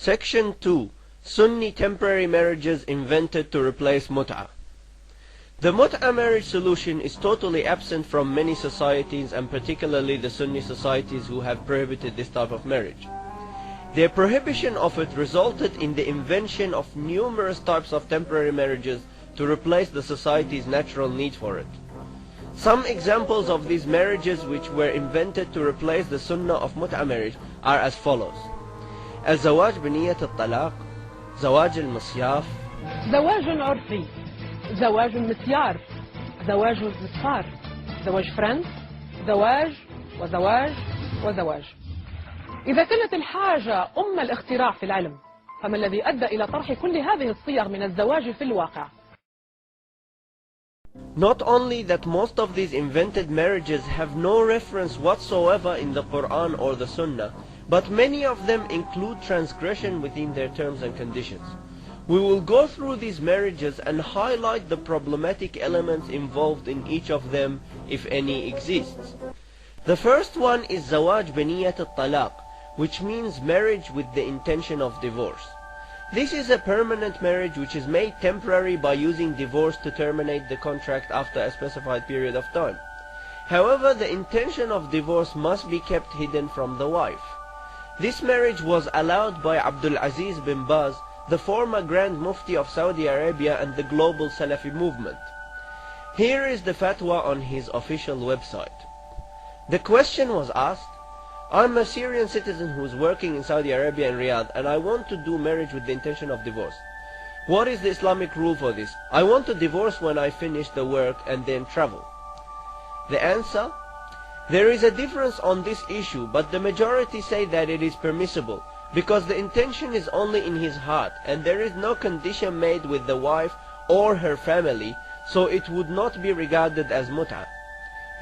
Section 2. Sunni temporary marriages invented to replace mut'ah. The mut'ah marriage solution is totally absent from many societies, and particularly the Sunni societies who have prohibited this type of marriage. Their prohibition of it resulted in the invention of numerous types of temporary marriages to replace the society's natural need for it. Some examples of these marriages which were invented to replace the sunnah of mut'ah marriage are as follows: Zawaj Binyat Attalaq, Zawaj Misyaf, زواج عرفي، زواج Misyar، زواج Misfar، زواج فرنس، زواج وزواج وزواج. إذا كانت الحاجة أم الاختراع في العلم، فما الذي أدى إلى طرح كل هذه الصيغ من الزواج في الواقع؟ Not only that most of these invented marriages have no reference whatsoever in the Qur'an or the Sunnah, but many of them include transgression within their terms and conditions. We will go through these marriages and highlight the problematic elements involved in each of them, if any exists. The first one is Zawaj Binyat Attalaq, which means marriage with the intention of divorce. This is a permanent marriage which is made temporary by using divorce to terminate the contract after a specified period of time. However, the intention of divorce must be kept hidden from the wife. This marriage was allowed by Abdul Aziz bin Baz, the former Grand Mufti of Saudi Arabia and the global Salafi movement. Here is the fatwa on his official website. The question was asked: I'm a Syrian citizen who is working in Saudi Arabia in Riyadh, and I want to do marriage with the intention of divorce. What is the Islamic rule for this? I want to divorce when I finish the work and then travel. The answer: there is a difference on this issue, but the majority say that it is permissible, because the intention is only in his heart, and there is no condition made with the wife or her family, so it would not be regarded as mut'ah.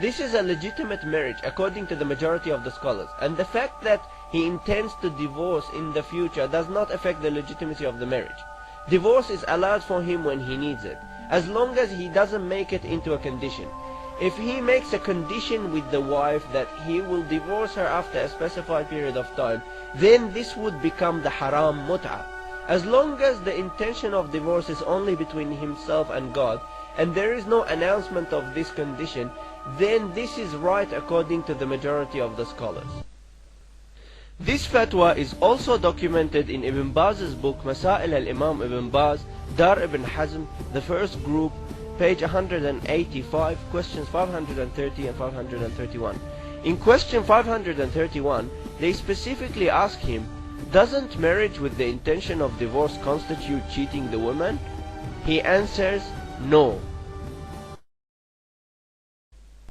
This is a legitimate marriage according to the majority of the scholars, and the fact that he intends to divorce in the future does not affect the legitimacy of the marriage. Divorce is allowed for him when he needs it, as long as he doesn't make it into a condition. If he makes a condition with the wife that he will divorce her after a specified period of time, then this would become the haram mut'ah. As long as the intention of divorce is only between himself and God, and there is no announcement of this condition, then this is right according to the majority of the scholars. This fatwa is also documented in Ibn Baz's book Masail al-Imam Ibn Baz, Dar ibn Hazm, the first group, page 185, questions 530 and 531. In question 531, they specifically ask him, doesn't marriage with the intention of divorce constitute cheating the woman? He answers, no.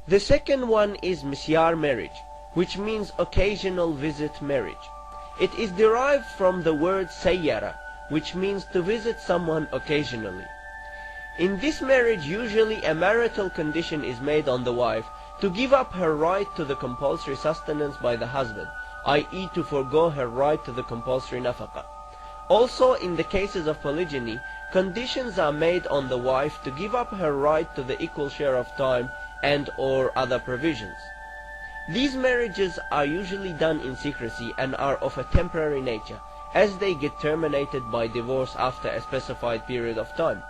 The second one is Misyar marriage, which means occasional visit marriage. It is derived from the word sayyara, which means to visit someone occasionally. In this marriage, usually a marital condition is made on the wife to give up her right to the compulsory sustenance by the husband, i.e. to forego her right to the compulsory nafaqah. Also, in the cases of polygyny, conditions are made on the wife to give up her right to the equal share of time and or other provisions. These marriages are usually done in secrecy and are of a temporary nature, as they get terminated by divorce after a specified period of time.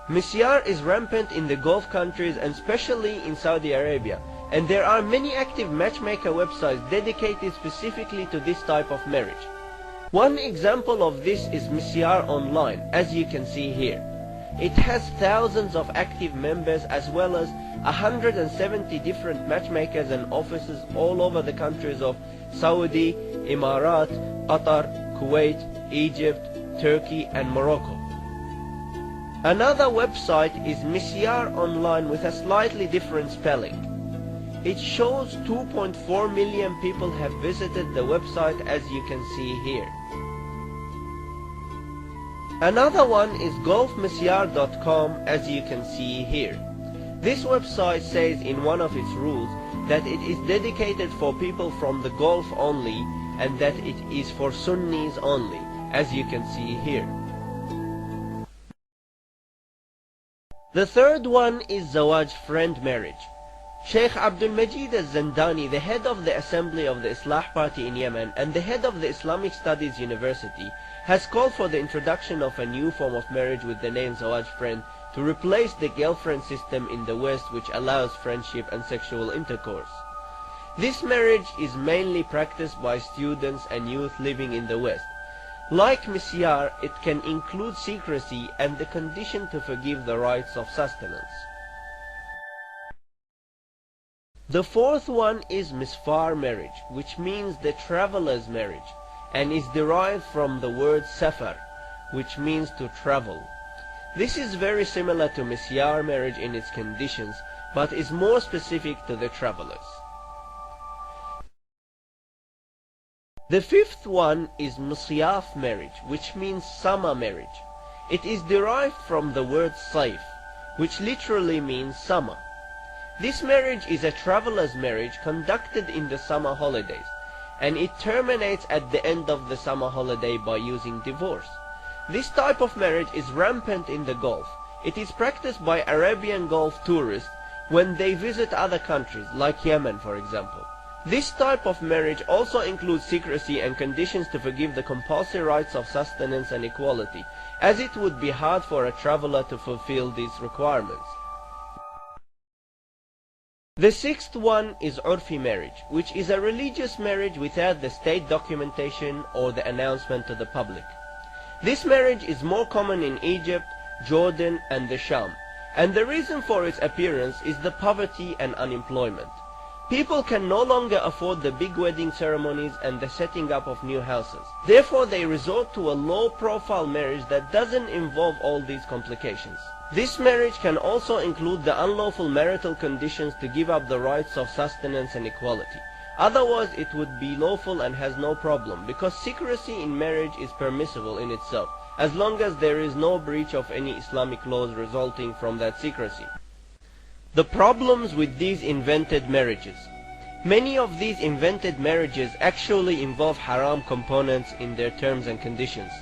Misyar is rampant in the Gulf countries and especially in Saudi Arabia, and there are many active matchmaker websites dedicated specifically to this type of marriage. One example of this is Misyar Online, as you can see here. It has thousands of active members as well as 170 different matchmakers and offices all over the countries of Saudi, Emirat, Qatar, Kuwait, Egypt, Turkey and Morocco. Another website is Misyar Online with a slightly different spelling. It shows 2.4 million people have visited the website, as you can see here. Another one is golfmisyar.com, as you can see here. This website says in one of its rules that it is dedicated for people from the Gulf only, and that it is for Sunnis only, as you can see here. The third one is Zawaj friend marriage. Sheikh Abdul Majid al-Zandani, the head of the Assembly of the Islah Party in Yemen and the head of the Islamic Studies University, has called for the introduction of a new form of marriage with the name Zawaj friend to replace the girlfriend system in the West, which allows friendship and sexual intercourse. This marriage is mainly practiced by students and youth living in the West. Like Misyar, it can include secrecy and the condition to forgive the rights of sustenance. The fourth one is Misfar marriage, which means the traveler's marriage, and is derived from the word safar, which means to travel. This is very similar to Misyar marriage in its conditions, but is more specific to the travelers. The fifth one is Misyaf marriage, which means summer marriage. It is derived from the word saif, which literally means summer. This marriage is a traveler's marriage conducted in the summer holidays, and it terminates at the end of the summer holiday by using divorce. This type of marriage is rampant in the Gulf. It is practiced by Arabian Gulf tourists when they visit other countries, like Yemen for example. This type of marriage also includes secrecy and conditions to forgive the compulsory rights of sustenance and equality, as it would be hard for a traveler to fulfill these requirements. The sixth one is Urfi marriage, which is a religious marriage without the state documentation or the announcement to the public. This marriage is more common in Egypt, Jordan and the Sham, and the reason for its appearance is the poverty and unemployment. People can no longer afford the big wedding ceremonies and the setting up of new houses. Therefore, they resort to a low-profile marriage that doesn't involve all these complications. This marriage can also include the unlawful marital conditions to give up the rights of sustenance and equality. Otherwise, it would be lawful and has no problem, because secrecy in marriage is permissible in itself, as long as there is no breach of any Islamic laws resulting from that secrecy. The problems with these invented marriages. Many of these invented marriages actually involve haram components in their terms and conditions.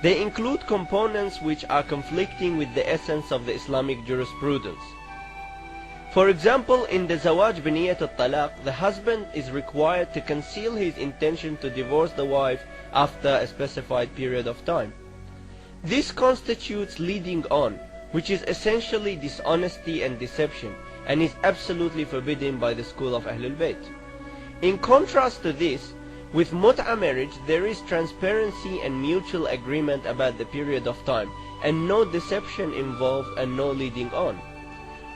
They include components which are conflicting with the essence of the Islamic jurisprudence. For example, in the Zawaj Binyat Attalaq, the husband is required to conceal his intention to divorce the wife after a specified period of time. This constitutes leading on, which is essentially dishonesty and deception, and is absolutely forbidden by the school of Ahlul Bayt. In contrast to this, with mut'ah marriage, there is transparency and mutual agreement about the period of time, and no deception involved and no leading on.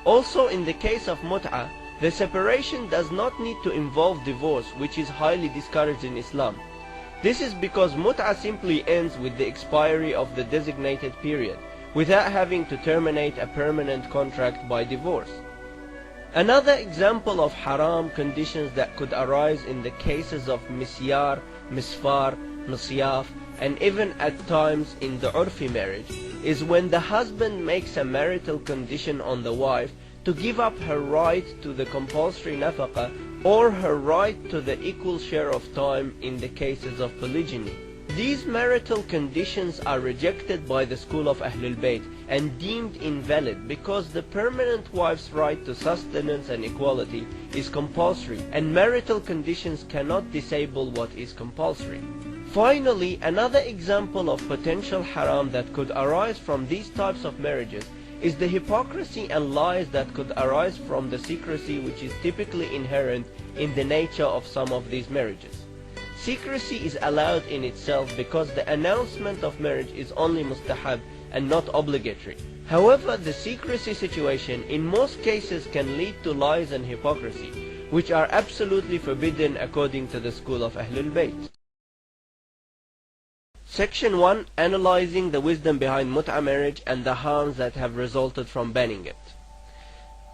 Also, in the case of mut'ah, the separation does not need to involve divorce, which is highly discouraged in Islam. This is because mut'ah simply ends with the expiry of the designated period, without having to terminate a permanent contract by divorce. Another example of haram conditions that could arise in the cases of Misyar, Misfar, Misyaf, and even at times in the Urfi marriage, is when the husband makes a marital condition on the wife to give up her right to the compulsory nafaqah or her right to the equal share of time in the cases of polygyny. These marital conditions are rejected by the school of Ahlul Bayt and deemed invalid because the permanent wife's right to sustenance and equality is compulsory, and marital conditions cannot disable what is compulsory. Finally, another example of potential haram that could arise from these types of marriages is the hypocrisy and lies that could arise from the secrecy which is typically inherent in the nature of some of these marriages. Secrecy is allowed in itself because the announcement of marriage is only mustahab and not obligatory. However, the secrecy situation in most cases can lead to lies and hypocrisy, which are absolutely forbidden according to the school of Ahlul Bayt. Section 1. Analyzing the wisdom behind mut'ah marriage and the harms that have resulted from banning it.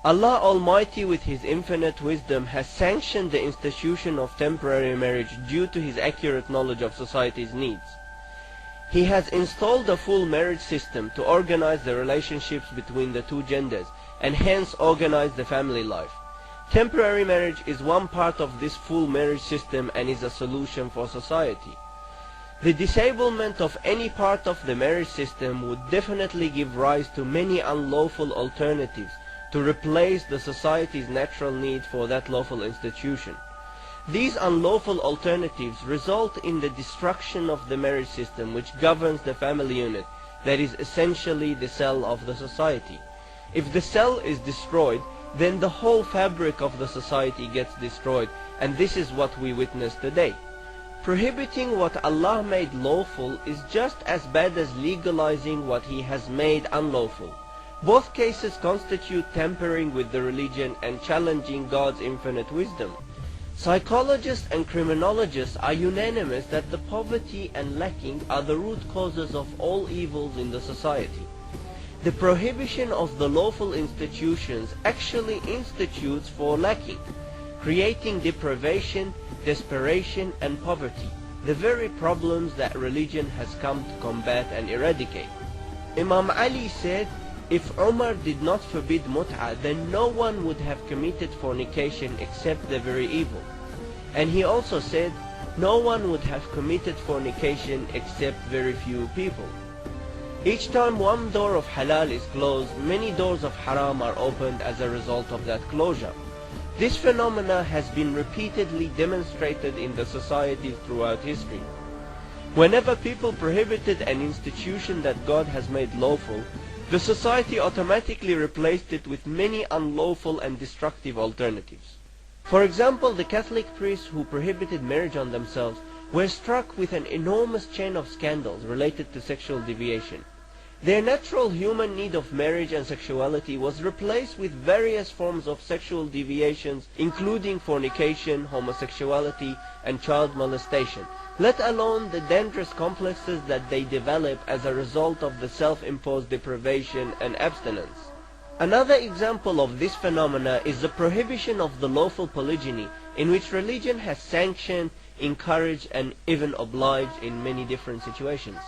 Allah Almighty, with His infinite wisdom, has sanctioned the institution of temporary marriage due to His accurate knowledge of society's needs. He has installed a full marriage system to organize the relationships between the two genders and hence organize the family life. Temporary marriage is one part of this full marriage system and is a solution for society. The disablement of any part of the marriage system would definitely give rise to many unlawful alternatives to replace the society's natural need for that lawful institution. These unlawful alternatives result in the destruction of the marriage system which governs the family unit, that is essentially the cell of the society. If the cell is destroyed, then the whole fabric of the society gets destroyed, and this is what we witness today. Prohibiting what Allah made lawful is just as bad as legalizing what He has made unlawful. Both cases constitute tampering with the religion and challenging God's infinite wisdom. Psychologists and criminologists are unanimous that the poverty and lacking are the root causes of all evils in the society. The prohibition of the lawful institutions actually institutes for lacking, creating deprivation, desperation and poverty, the very problems that religion has come to combat and eradicate. Imam Ali said, if Umar did not forbid mut'ah, then no one would have committed fornication except the very evil. And he also said, no one would have committed fornication except very few people. Each time one door of halal is closed, many doors of haram are opened as a result of that closure. This phenomena has been repeatedly demonstrated in the societies throughout history. Whenever people prohibited an institution that God has made lawful, the society automatically replaced it with many unlawful and destructive alternatives. For example, the Catholic priests who prohibited marriage on themselves were struck with an enormous chain of scandals related to sexual deviation. Their natural human need of marriage and sexuality was replaced with various forms of sexual deviations, including fornication, homosexuality, and child molestation, let alone the dangerous complexes that they develop as a result of the self-imposed deprivation and abstinence. Another example of this phenomena is the prohibition of the lawful polygyny, in which religion has sanctioned, encouraged, and even obliged in many different situations.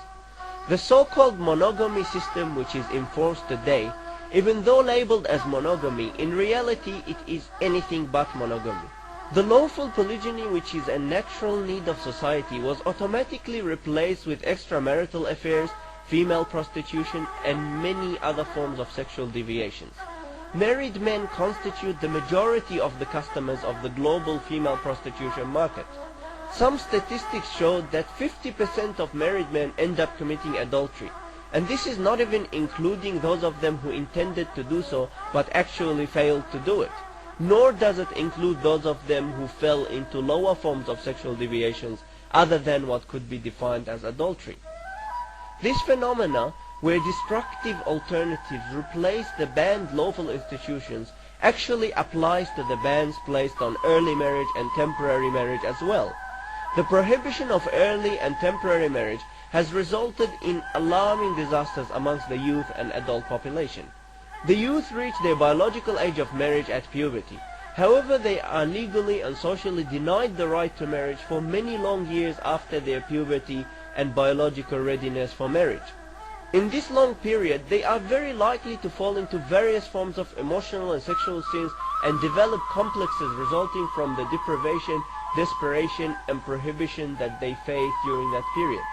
The so-called monogamy system which is enforced today, even though labeled as monogamy, in reality it is anything but monogamy. The lawful polygyny, which is a natural need of society, was automatically replaced with extramarital affairs, female prostitution, and many other forms of sexual deviations. Married men constitute the majority of the customers of the global female prostitution market. Some statistics showed that 50% of married men end up committing adultery, and this is not even including those of them who intended to do so but actually failed to do it, nor does it include those of them who fell into lower forms of sexual deviations other than what could be defined as adultery. This phenomena, where destructive alternatives replace the banned lawful institutions, actually applies to the bans placed on early marriage and temporary marriage as well. The prohibition of early and temporary marriage has resulted in alarming disasters amongst the youth and adult population. The youth reach their biological age of marriage at puberty. However, they are legally and socially denied the right to marriage for many long years after their puberty and biological readiness for marriage. In this long period, they are very likely to fall into various forms of emotional and sexual sins and develop complexes resulting from the deprivation, desperation, and prohibition that they face during that period.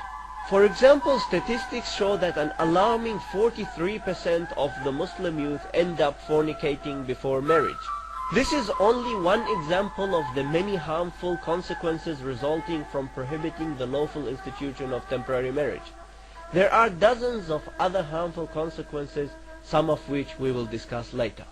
For example, statistics show that an alarming 43% of the Muslim youth end up fornicating before marriage. This is only one example of the many harmful consequences resulting from prohibiting the lawful institution of temporary marriage. There are dozens of other harmful consequences, some of which we will discuss later.